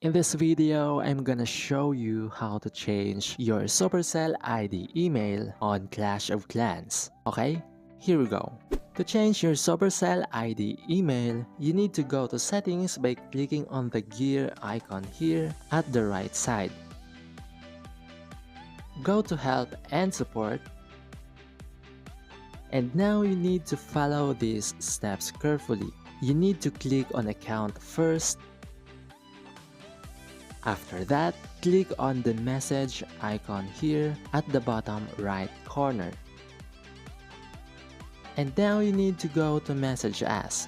In this video, I'm gonna show you how to change your Supercell ID email on Clash of Clans. Okay, here we go. To change your Supercell ID email, you need to go to settings by clicking on the gear icon here at the right side. Go to help and support. And now you need to follow these steps carefully. You need to click on account first. After that, click on the message icon here at the bottom right corner. And now you need to go to message us.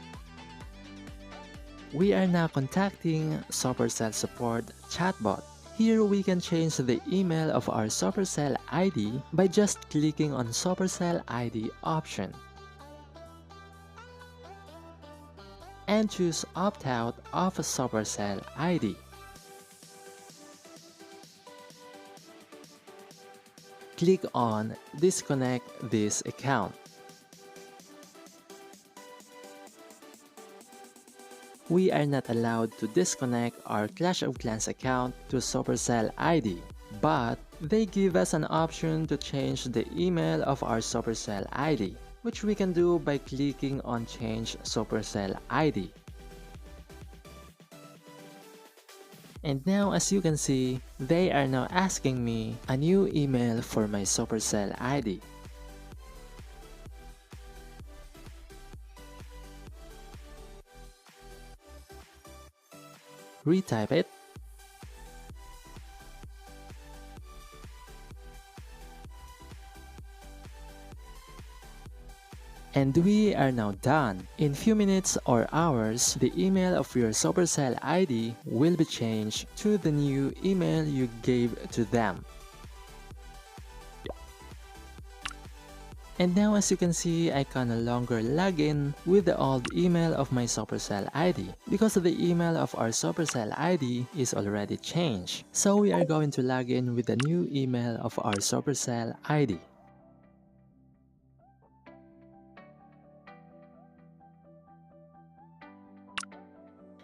We are now contacting Supercell support chatbot. Here we can change the email of our Supercell ID by just clicking on Supercell ID option. And choose opt out of a Supercell ID. Click on disconnect this account. We are not allowed to disconnect our Clash of Clans account to Supercell ID, but they give us an option to change the email of our Supercell ID, which we can do by clicking on change Supercell ID. And now, as you can see, they are now asking me a new email for my Supercell ID. Retype it. And we are now done. In few minutes or hours, the email of your Supercell ID will be changed to the new email you gave to them. And now, as you can see, I can no longer log in with the old email of my Supercell ID because the email of our Supercell ID is already changed. So we are going to log in with the new email of our Supercell ID.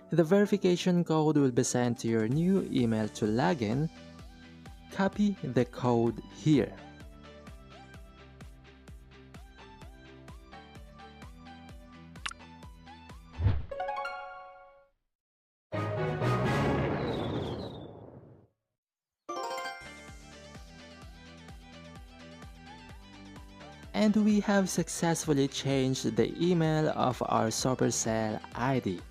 The verification code will be sent to your new email to login. Copy the code here. And we have successfully changed the email of our Supercell ID.